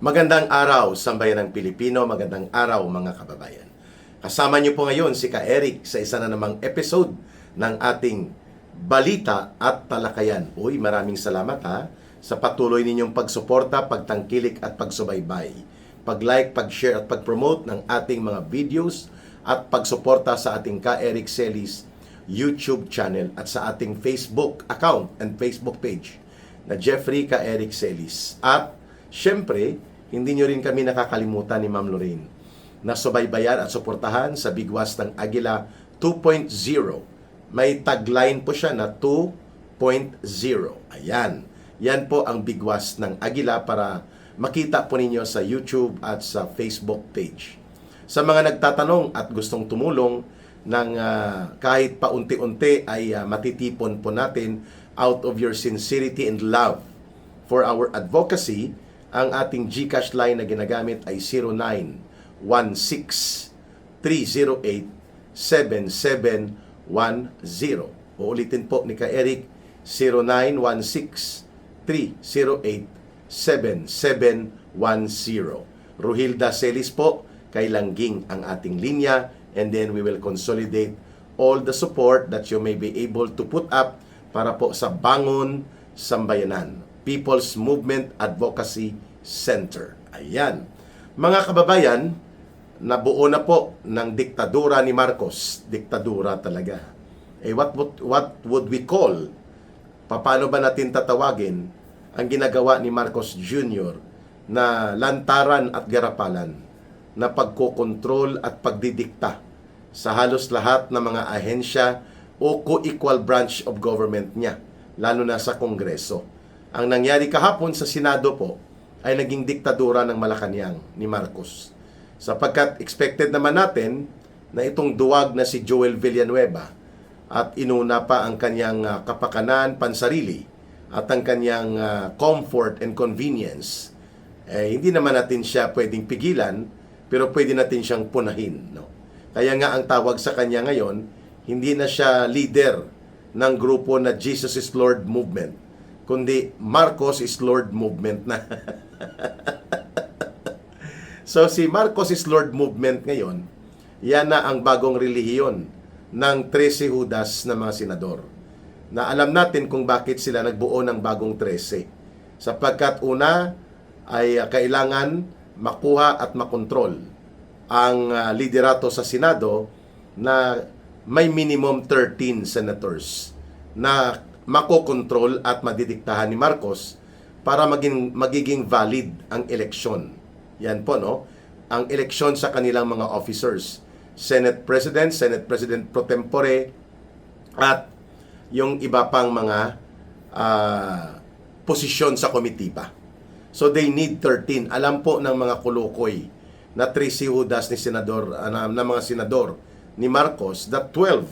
Magandang araw, sambayanang Pilipino. Magandang araw, mga kababayan. Kasama niyo po ngayon si Ka Eric sa isa na namang episode ng ating Balita at Talakayan. Uy, maraming salamat sa patuloy ninyong pagsuporta, pagtangkilik at pagsubaybay. Pag-like, pag-share at pag-promote ng ating mga videos at pagsuporta sa ating Ka Eric Celis YouTube channel at sa ating Facebook account and Facebook page na Jeffrey Ka Eric Celis. At syempre, hindi nyo rin kami nakakalimutan ni Ma'am Lorraine na subaybayan at suportahan sa Bigwas ng Agila 2.0. May tagline po siya na 2.0. Ayan. Yan po ang Bigwas ng Agila para makita po ninyo sa YouTube at sa Facebook page. Sa mga nagtatanong at gustong tumulong ng kahit paunti-unti ay matitipon po natin out of your sincerity and love for our advocacy. Ang ating GCash line na ginagamit ay 0916-308-7710. Uulitin po ni Ka Eric, 0916-308-7710. Ruhilda Celis po, kay Langging ang ating linya, and then we will consolidate all the support that you may be able to put up para po sa Bangon Sambayanan People's Movement Advocacy Center. Ayan. Mga kababayan, nabuo na po ng diktadura ni Marcos. Diktadura talaga. What would we call? Paano ba natin tatawagin ang ginagawa ni Marcos Jr. na lantaran at garapalan na pagkokontrol at pagdidikta sa halos lahat ng mga ahensya o co-equal branch of government niya, lalo na sa Kongreso. Ang nangyari kahapon sa Senado po ay naging diktadura ng Malacanang ni Marcos. Sapagkat expected naman natin na itong duwag na si Joel Villanueva at inuna pa ang kanyang kapakanan, pansarili at ang kanyang comfort and convenience. Hindi naman natin siya pwedeng pigilan, pero pwede natin siyang punahin. No? Kaya nga ang tawag sa kanya ngayon, hindi na siya leader ng grupo na Jesus is Lord movement, kundi Marcos is Lord movement na. So si Marcos is Lord movement ngayon, yan na ang bagong relihiyon ng 13 Judas na mga senador. Na alam natin kung bakit sila nagbuo ng bagong 13. Sapagkat una ay kailangan makuha at makontrol ang liderato sa Senado na may minimum 13 senators na makokontrol at madidiktahan ni Marcos para magiging valid ang eleksyon. Yan po, no? Ang eleksyon sa kanilang mga officers. Senate President pro tempore, at yung iba pang mga posisyon sa komitiba. So they need 13. Alam po ng mga kulukoy na 13 Judas ni senador, na mga senador ni Marcos that 12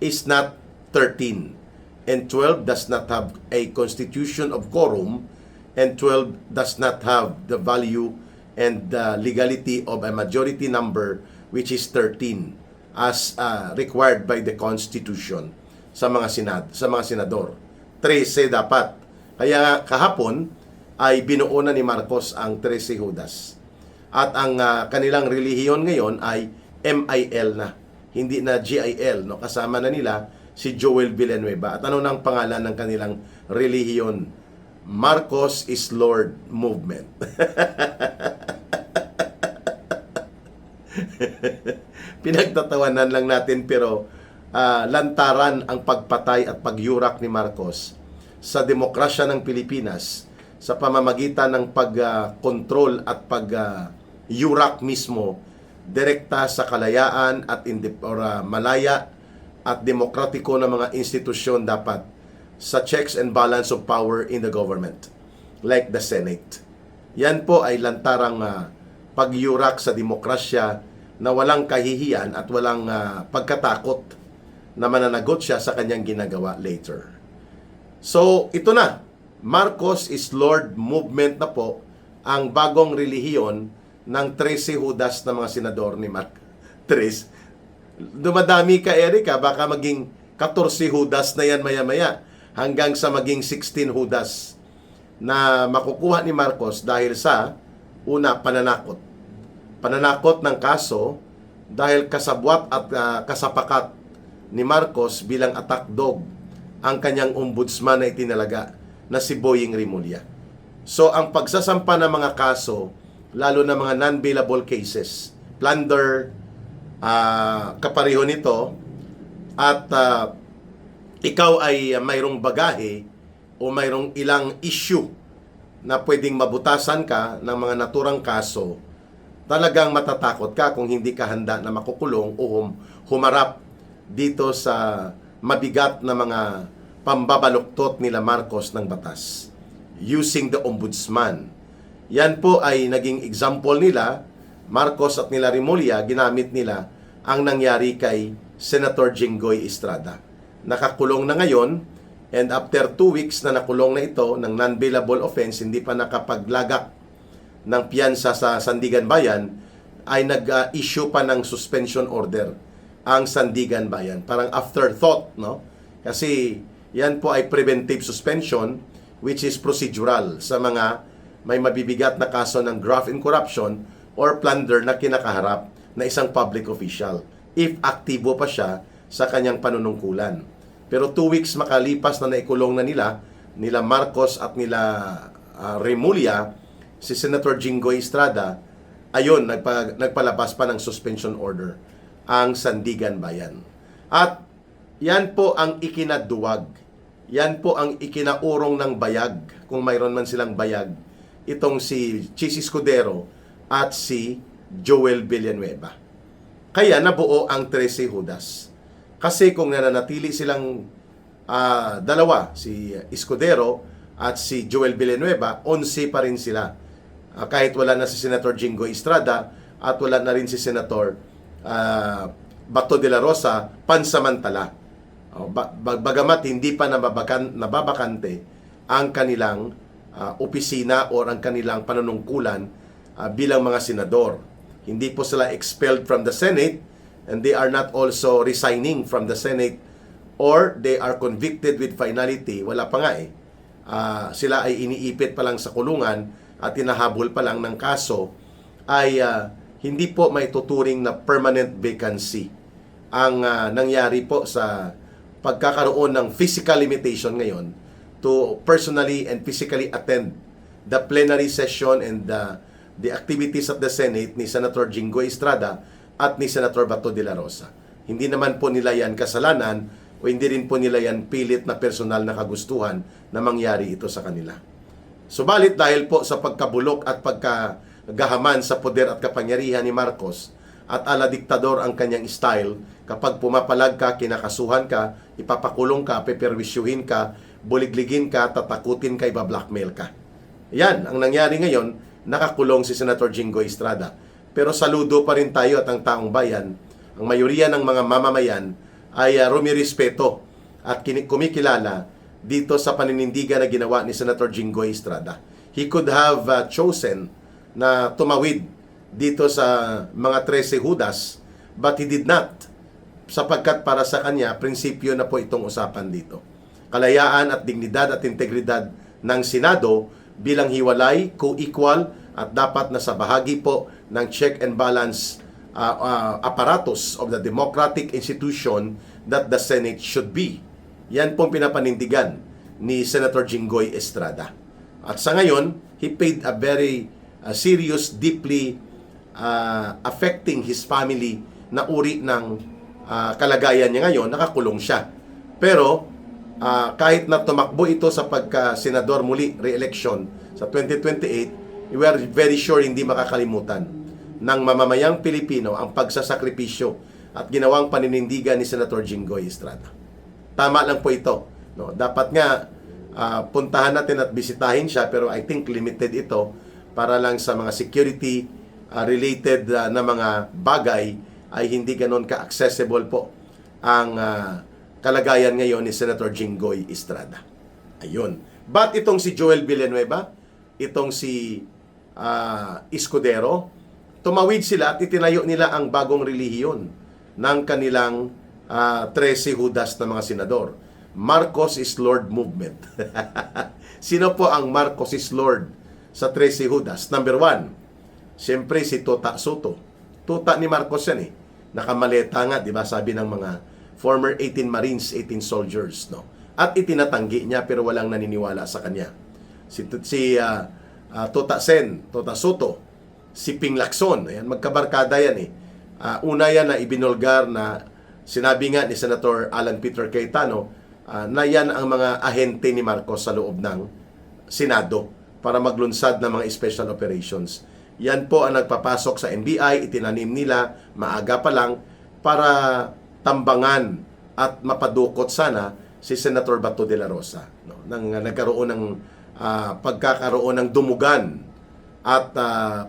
is not 13. And 12 does not have a constitution of quorum, and 12 does not have the value and the legality of a majority number, which is 13 as required by the Constitution sa mga senador. 13 dapat. Kaya kahapon ay binuo na ni Marcos ang 13 Judas. At ang kanilang relihiyon ngayon ay MIL na, hindi na GIL, no? Kasama na nila si Joel Villanueva. At ano nang pangalan ng kanilang relihiyon? Marcos is Lord Movement. Pinagtatawanan lang natin, pero lantaran ang pagpatay at pagyurak ni Marcos sa demokrasya ng Pilipinas sa pamamagitan ng pagkontrol at pagyurak mismo direkta sa kalayaan at malaya at demokratiko na mga institusyon dapat sa checks and balance of power in the government, like the Senate. Yan po ay lantarang pagyurak sa demokrasya na walang kahihiyan at walang pagkatakot na mananagot siya sa kanyang ginagawa later. So, ito na. Marcos is Lord movement na po ang bagong relihiyon ng 13 Judas na mga senador ni Marcos. Dumadami ka, Erika, baka maging 14 Judas na yan maya-maya hanggang sa maging 16 Judas na makukuha ni Marcos dahil sa Una, pananakot. Pananakot ng kaso dahil kasabwat at kasapakat ni Marcos bilang attack dog ang kanyang ombudsman na itinalaga na si Boying Rimulya. So, ang pagsasampa ng mga kaso, lalo na mga non-bailable cases, plunder, kapareho nito, at ikaw ay mayroong bagahe o mayroong ilang issue na pwedeng mabutasan ka ng mga naturang kaso, talagang matatakot ka kung hindi ka handa na makukulong o humarap dito sa mabigat na mga pambabaluktot nila Marcos ng batas using the ombudsman. Yan po ay naging example nila, Marcos at nila Rimulya, ginamit nila ang nangyari kay Senator Jinggoy Estrada. Nakakulong na ngayon, and after 2 weeks na nakulong na ito ng non-bailable offense, hindi pa nakapaglagak ng piyansa sa Sandigan Bayan, ay nag-issue pa ng suspension order ang Sandigan Bayan. Parang afterthought, no? Kasi yan po ay preventive suspension, which is procedural sa mga may mabibigat na kaso ng graft and corruption or plunder na kinakaharap na isang public official if aktibo pa siya sa kanyang panunungkulan. Pero 2 weeks makalipas na naikulong na nila Marcos at nila Rimulya, si Senator Jinggoy Estrada, ayun, nagpalabas pa ng suspension order ang Sandigan Bayan. At yan po ang ikinaduwag. Yan po ang ikinaurong ng bayag, kung mayroon man silang bayag, itong si Chis Escudero at si Joel Villanueva. Kaya nabuo ang 13 Judas. Kasi kung nananatili silang dalawa, si Escudero at si Joel Villanueva, 11 pa rin sila. Kahit wala na si Senator Jinggoy Estrada at wala na rin si Senator Bato de la Rosa, pansamantala. Bagamat hindi pa nababakante ang kanilang opisina o ang kanilang panunungkulan bilang mga senador. Hindi po sila expelled from the Senate, and they are not also resigning from the Senate, or they are convicted with finality. Wala pa nga eh. Sila ay iniipit pa lang sa kulungan at tinahabol pa lang ng kaso, ay hindi po may tuturing na permanent vacancy ang nangyari po sa pagkakaroon ng physical limitation ngayon to personally and physically attend the plenary session and the activities of the Senate ni Senator Jinggoy Estrada at ni Senator Bato de la Rosa. Hindi naman po nila yan kasalanan o hindi rin po nila yan pilit na personal na kagustuhan na mangyari ito sa kanila. Subalit dahil po sa pagkabulok at pagkagahaman sa poder at kapangyarihan ni Marcos at ala diktador ang kanyang style, kapag pumapalag ka, kinakasuhan ka, ipapakulong ka, peperwisyuhin ka, buligligin ka, tatakutin ka, ibablackmail ka. Yan, ang nangyari ngayon, nakakulong si Senator Jinggoy Estrada. Pero saludo pa rin tayo at ang taong bayan, ang mayoriya ng mga mamamayan ay rumirespeto at kumikilala dito sa paninindigan na ginawa ni Senator Jinggoy Estrada. He could have chosen na tumawid dito sa mga 13 Judas, but he did not, sapagkat para sa kanya, prinsipyo na po itong usapan dito. Kalayaan at dignidad at integridad ng Senado bilang hiwalay, co-equal, at dapat na sa bahagi po ng check and balance apparatus of the democratic institution that the Senate should be. Yan pong pinapanindigan ni Senator Jinggoy Estrada. At sa ngayon, he paid a very serious, deeply affecting his family na uri ng kalagayan niya ngayon. Nakakulong siya. Pero kahit na tumakbo ito sa pagka-senador muli, re-election sa 2028, we are very sure hindi makakalimutan ng mamamayang Pilipino ang pagsasakripisyo at ginawang paninindigan ni Senator Jinggoy Estrada. Tama lang po ito. No? Dapat nga puntahan natin at bisitahin siya, pero I think limited ito para lang sa mga security related na mga bagay ay hindi ganon ka-accessible po ang kalagayan ngayon ni Senator Jinggoy Estrada. Ayun. But itong si Joel Villanueva, itong si Escudero, tumawid sila at itinayo nila ang bagong relihiyon ng kanilang 13 Judas na mga senador. Marcos is Lord movement. Sino po ang Marcos is Lord sa 13 Judas? Number 1, Siyempre si Tota Soto. Tuta ni Marcos yan eh. Nakamaleta nga, di ba? Sabi ng mga former 18 Marines, 18 soldiers, no? At itinatanggi niya pero walang naniniwala sa kanya. Tota Soto, si Ping Lacson, ayan, magkabarkada yan eh. Una yan na ibinulgar na sinabi nga ni Senator Alan Peter Cayetano na yan ang mga ahente ni Marcos sa loob ng Senado para maglunsad ng mga special operations. Yan po ang nagpapasok sa NBI, itinanim nila maaga pa lang para tambangan at mapadukot sana si Senator Bato de la Rosa. No? Nagkaroon ng pagkakaroon ng dumugan at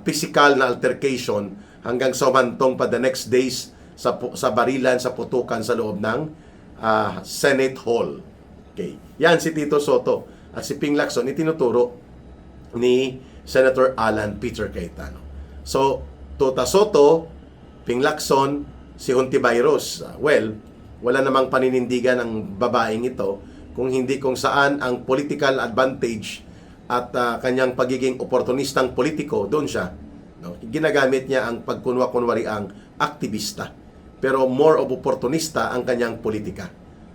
physical na altercation hanggang sa umantong pa the next days sa barilan, sa putukan sa loob ng Senate Hall. Okay. Yan si Tito Soto at si Ping Lacson itinuturo ni Senator Alan Peter Cayetano. So, Tota Soto, Ping Lacson, si Hontiveros. Well, wala namang paninindigan ng babaeng ito kung saan ang political advantage at kanyang pagiging oportunistang politiko, doon siya. No? Ginagamit niya ang pagkunwa-kunwari ang aktivista. Pero more of opportunista ang kanyang politika.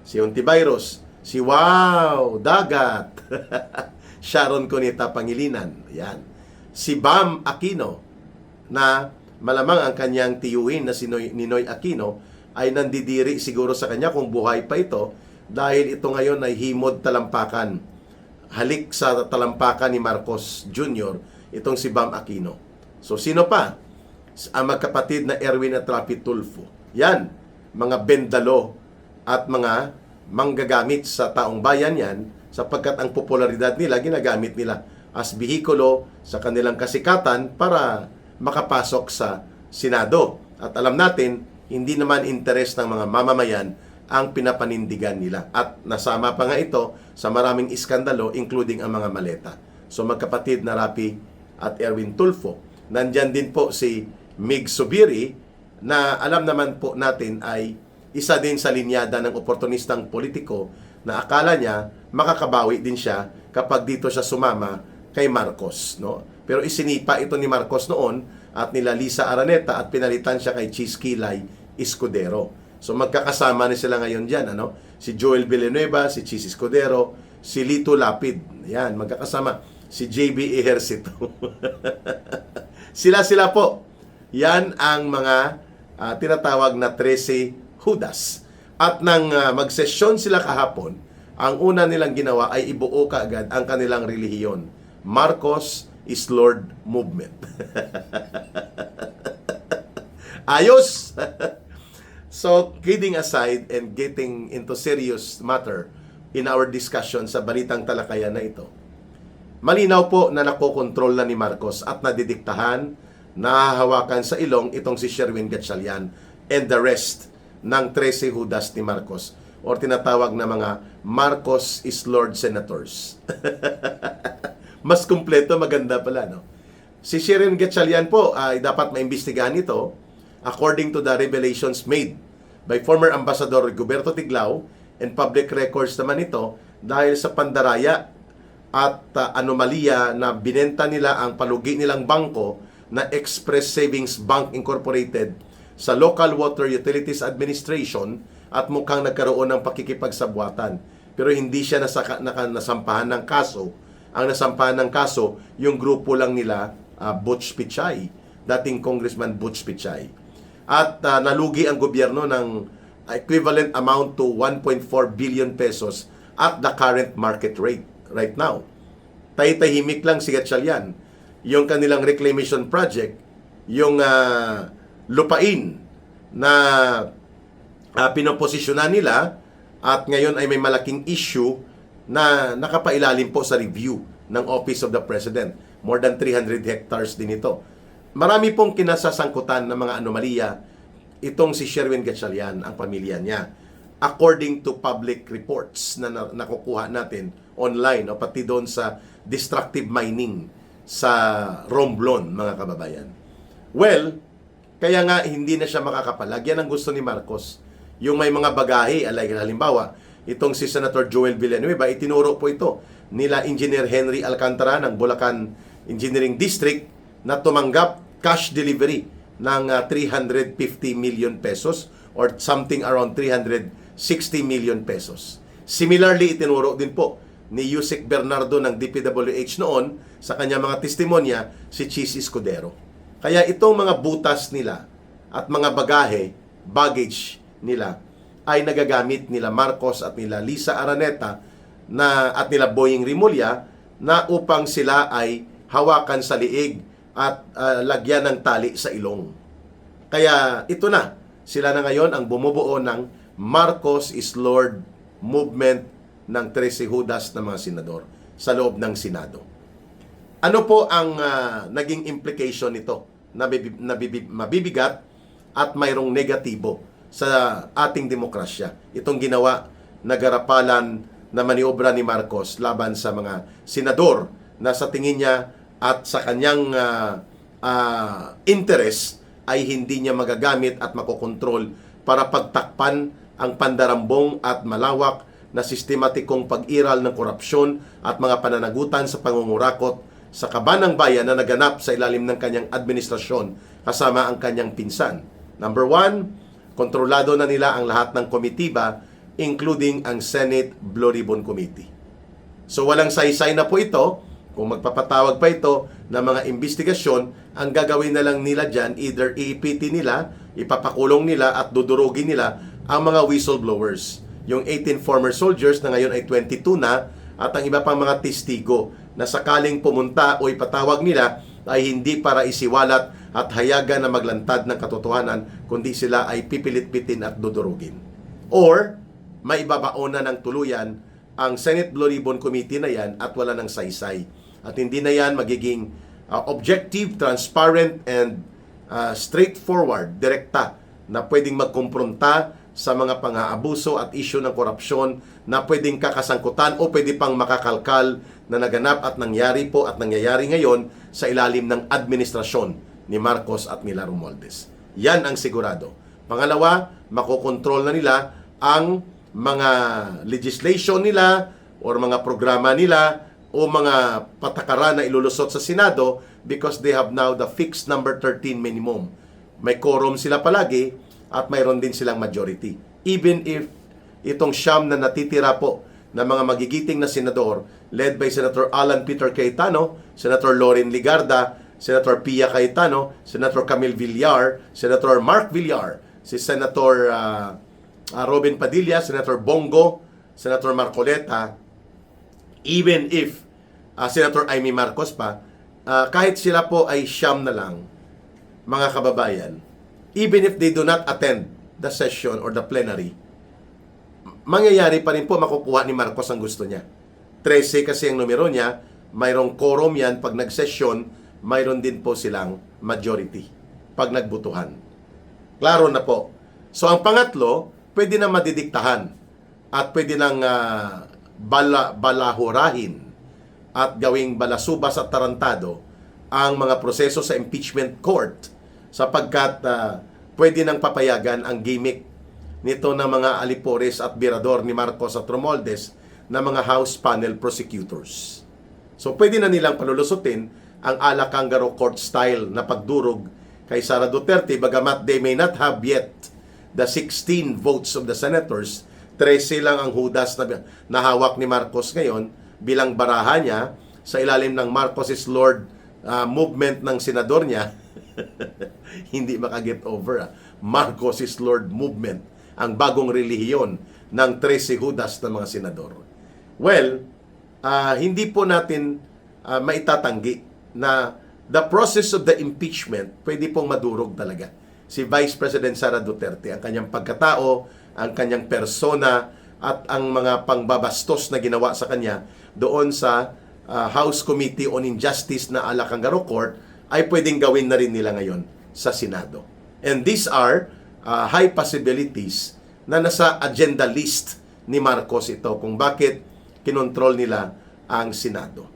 Si Hontiveros, si Wow, Dagat, Sharon Cuneta Pangilinan, yan. Si Bam Aquino, na malamang ang kanyang tiyuhin na si Ninoy Aquino ay nandidiri siguro sa kanya kung buhay pa ito dahil ito ngayon ay himod talampakan. Halik sa talampakan ni Marcos Jr., itong si Bam Aquino. So sino pa? Ang magkapatid na Erwin at Rapi Tulfo. Yan, mga bendalo at mga manggagamit sa taong bayan yan sapagkat ang popularidad nila ginagamit nila as bihikulo sa kanilang kasikatan para makapasok sa Senado. At alam natin, hindi naman interes ng mga mamamayan ang pinapanindigan nila. At nasama pa nga ito sa maraming iskandalo, including ang mga maleta. So magkapatid na Rapi at Erwin Tulfo. Nandyan din po si Mig Subiri na alam naman po natin ay isa din sa linyada ng oportunistang politiko na akala niya makakabawi din siya kapag dito siya sumama kay Marcos, no? Pero isinipa ito ni Marcos noon at nila Lisa Araneta at pinalitan siya kay Chis Kilay Escudero. So magkakasama ni sila ngayon diyan, ano? Si Joel Villanueva, si Chis Escudero, si Lito Lapid. Yan, magkakasama si JB Ejercito. Sila po. Yan ang mga tinatawag na 13 Judas. At nang magsesyon sila kahapon, ang una nilang ginawa ay ibuo kaagad ang kanilang relihiyon. Marcos is Lord Movement. Ayos! So, kidding aside and getting into serious matter in our discussion sa balitang talakayan na ito, malinaw po na nakokontrol na ni Marcos at nadidiktahan, nahahawakan sa ilong itong si Sherwin Gatchalian and the rest ng 13 Judas ni Marcos or tinatawag na mga Marcos is Lord Senators. Mas kumpleto, maganda pala, no? Si Sherwin Gatchalian po ay dapat maimbestigahan ito according to the revelations made by former Ambassador Roberto Tiglao and public records naman ito dahil sa pandaraya at anomalya na binenta nila ang palugi nilang bangko na Express Savings Bank Incorporated sa Local Water Utilities Administration at mukhang nagkaroon ng pakikipagsabwatan. Pero hindi siya nasampahan ng kaso. Ang nasampahan ng kaso, yung grupo lang nila, Butch Pichay, dating Congressman Butch Pichay. At nalugi ang gobyerno ng equivalent amount to 1.4 billion pesos at the current market rate right now. Tahimik lang si Gatchalian. Yung kanilang reclamation project, yung lupain na pinoposisyonan nila at ngayon ay may malaking issue na nakapailalim po sa review ng Office of the President. More than 300 hectares din ito. Marami pong kinasasangkutan ng mga anomalya itong si Sherwin Gatchalian, ang pamilya niya. According to public reports na nakukuha natin online, o pati doon sa destructive mining sa Romblon, mga kababayan. Well, kaya nga hindi na siya makakapalag. Yan ang gusto ni Marcos. Yung may mga bagahe, halimbawa, itong si Senator Joel Villanueva, itinuro po ito nila Engineer Henry Alcantara ng Bulacan Engineering District na tumanggap cash delivery ng 350 million pesos or something around 360 million pesos. Similarly, itinuro din po ni Yusek Bernardo ng DPWH noon sa kanyang mga testimonya si Chis Escudero. Kaya itong mga butas nila at mga baggage nila ay nagagamit nila Marcos at nila Lisa Araneta at nila Boying Rimulya na upang sila ay hawakan sa liig at lagyan ng tali sa ilong. Kaya ito na, sila na ngayon ang bumubuo ng Marcos is Lord movement ng 13 Judas na mga senador sa loob ng Senado. Ano po ang naging implication nito na mabibigat at mayroong negatibo sa ating demokrasya? Itong ginawa na garapalan na maniobra ni Marcos laban sa mga senador na sa tingin niya at sa kanyang interest ay hindi niya magagamit at makokontrol para pagtakpan ang pandarambong at malawak na sistematikong pag-iral ng korupsyon at mga pananagutan sa pangungurakot sa kaban ng bayan na naganap sa ilalim ng kanyang administrasyon kasama ang kanyang pinsan. Number 1, kontrolado na nila ang lahat ng komitiba including ang Senate Blue Ribbon Committee. So walang saysay na po ito. Kung magpapatawag pa ito ng mga investigasyon, ang gagawin na lang nila dyan, either iipiti nila, ipapakulong nila at dudurugin nila ang mga whistleblowers. Yung 18 former soldiers na ngayon ay 22 na at ang iba pang mga testigo na sakaling pumunta o ipatawag nila ay hindi para isiwalat at hayagan na maglantad ng katotohanan, kundi sila ay pipilit-pitin at dudurugin. Or, maibabaon na ng tuluyan ang Senate Blue Ribbon Committee na yan at wala ng saysay. At hindi na yan magiging objective, transparent, and straightforward, direkta na pwedeng magkumpronta sa mga pang-aabuso at isyu ng korupsyon na pwedeng kakasangkutan o pwede pang makakalkal na naganap at nangyari po at nangyayari ngayon sa ilalim ng administrasyon ni Marcos at nila Romualdez. Yan ang sigurado. Pangalawa, makokontrol na nila ang mga legislation nila or mga programa nila o mga patakaran na ilulusot sa Senado because they have now the fixed number 13 minimum. May quorum sila palagi at mayroon din silang majority. Even if itong siyam na natitira po na mga magigiting na senador led by Senator Alan Peter Cayetano, Senator Loren Ligarda, Senator Pia Cayetano, Senator Camille Villar, Senator Mark Villar, si Senator Robin Padilla, Senator Bongo, Senator Marcoleta, even if Senator Amy Marcos pa, kahit sila po ay siyam na lang, mga kababayan, even if they do not attend the session or the plenary, mangyayari pa rin po makukuha ni Marcos ang gusto niya. 13 kasi ang numero niya, mayroong quorum yan pag nag-session, mayroon din po silang majority pag nagbutuhan. Klaro na po. So ang pangatlo, pwede na madidiktahan at pwede nang balahurahin at gawing balasubas at tarantado ang mga proseso sa impeachment court sapagkat pwede nang papayagan ang gimmick nito ng mga alipores at birador ni Marcos at Romualdez na mga House panel prosecutors. So pwede na nilang palulusutin ang ala kangaroo court style na pagdurog kay Sara Duterte bagamat they may not have yet the 16 votes of the senators, 13 lang ang hudas na hawak ni Marcos ngayon bilang baraha niya sa ilalim ng Marcos is Lord movement ng senador niya. Hindi makaget over. Marcos is Lord movement, ang bagong relihiyon ng 13 hudas ng mga senador. Well, hindi po natin maitatanggi na the process of the impeachment pwede pong madurog talaga. Si Vice President Sara Duterte, ang kanyang pagkatao, ang kanyang persona, at ang mga pangbabastos na ginawa sa kanya doon sa House Committee on Injustice na ala kangaroo court ay pwedeng gawin na rin nila ngayon sa Senado. And these are high possibilities na nasa agenda list ni Marcos ito kung bakit kinontrol nila ang Senado.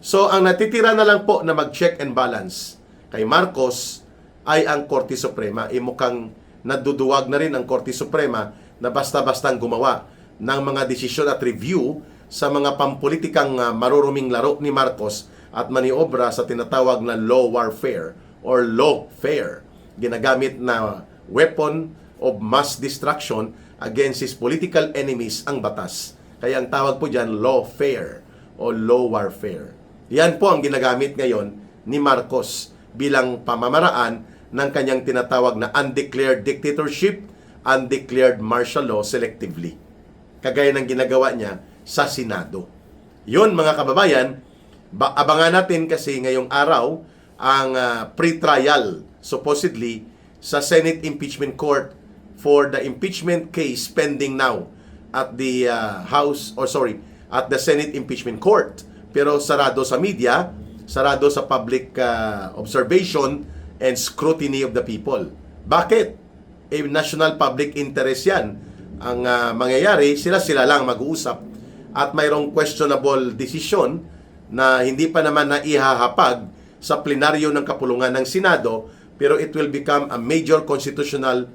So, ang natitira na lang po na mag-check and balance kay Marcos ay ang Korte Suprema. Mukhang naduduwag na rin ang Korte Suprema na basta-bastang gumawa ng mga desisyon at review sa mga pampolitikang maruruming laro ni Marcos at maniobra sa tinatawag na law warfare o or lawfare. Ginagamit na weapon of mass destruction against his political enemies ang batas. Kaya ang tawag po dyan, lawfare o law warfare. Yan po ang ginagamit ngayon ni Marcos bilang pamamaraan ng kanyang tinatawag na undeclared dictatorship, undeclared martial law selectively. Kagaya ng ginagawa niya sa Senado. Yun mga kababayan, abangan natin kasi ngayong araw ang pre-trial supposedly sa Senate Impeachment Court for the impeachment case pending now at the at the Senate Impeachment Court. Pero sarado sa media, sarado sa public observation and scrutiny of the people. Bakit? National public interest yan. Ang mangyayari, sila lang mag-uusap at mayroong questionable decision na hindi pa naman naihahapag sa plenaryo ng kapulungan ng Senado, pero it will become a major constitutional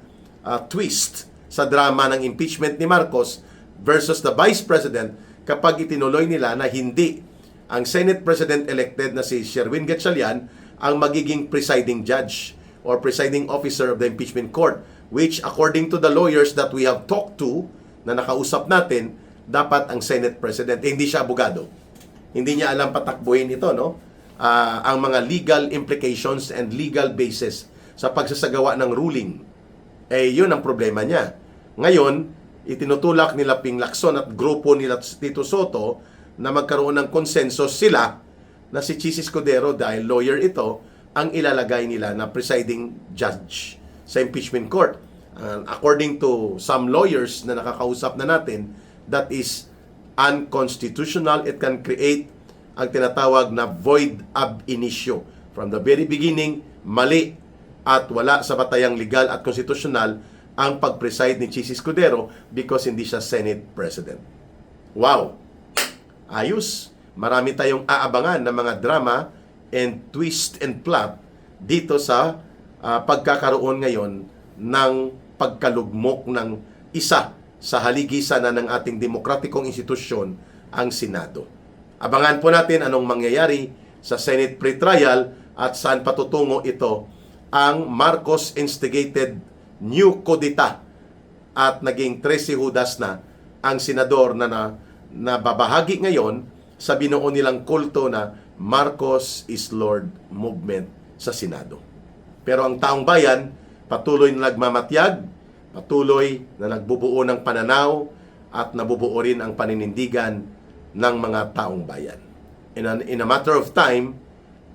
twist sa drama ng impeachment ni Marcos versus the Vice President kapag itinuloy nila na hindi ang Senate President-elected na si Sherwin Gatchalian ang magiging presiding judge or presiding officer of the impeachment court, which according to the lawyers that we have talked to, na nakausap natin, dapat ang Senate President. Hindi siya abogado. Hindi niya alam patakbuhin ito, no? Ang mga legal implications and legal basis sa pagsasagawa ng ruling. Yun ang problema niya. Ngayon, itinutulak nila Ping Lacson at grupo nila Tito Soto na magkaroon ng konsensus sila na si Chis Escudero, dahil lawyer ito, ang ilalagay nila na presiding judge sa impeachment court. According to some lawyers na nakakausap na natin, that is unconstitutional. It can create ang tinatawag na void ab initio. From the very beginning, mali at wala sa batayang legal at konstitusyonal ang pag-preside ni Chis Escudero because hindi siya Senate President. Wow! Ayos! Marami tayong aabangan ng mga drama and twist and plot dito sa pagkakaroon ngayon ng pagkalugmok ng isa sa haligisan na ng ating demokratikong institusyon, ang Senado. Abangan po natin anong mangyayari sa Senate pre-trial at saan patutungo ito ang Marcos instigated new kudita at naging 13 Judas na ang senador na babahagi ngayon sa binuo nilang kulto na Marcos is Lord movement sa Senado. Pero ang taong bayan patuloy na nagmamatyag, patuloy na nagbubuo ng pananaw at nabubuo rin ang paninindigan ng mga taong bayan. In a matter of time,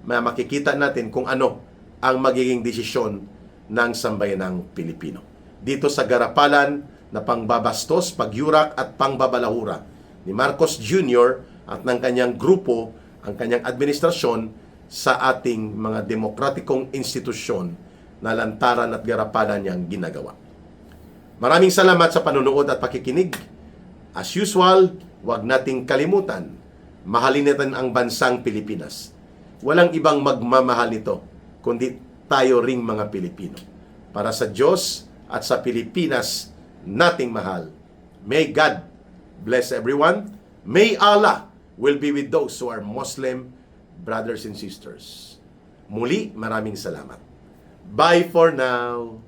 makikita natin kung ano ang magiging desisyon ng sambayanang Pilipino. Dito sa garapalan na pangbabastos, pagyurak at pangbabalahura ni Marcos Jr. at ng kanyang grupo, ang kanyang administrasyon sa ating mga demokratikong institusyon na lantaran at garapalan niyang ginagawa. Maraming salamat sa panunood at pakikinig. As usual, huwag nating kalimutan, mahalin natin ang bansang Pilipinas. Walang ibang magmamahal nito, kundi tayo ring mga Pilipino. Para sa Diyos at sa Pilipinas nating mahal. May God bless everyone. May Allah will be with those who are Muslim brothers and sisters. Muli, maraming salamat. Bye for now.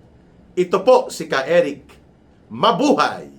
Ito po si Ka Eric. Mabuhay!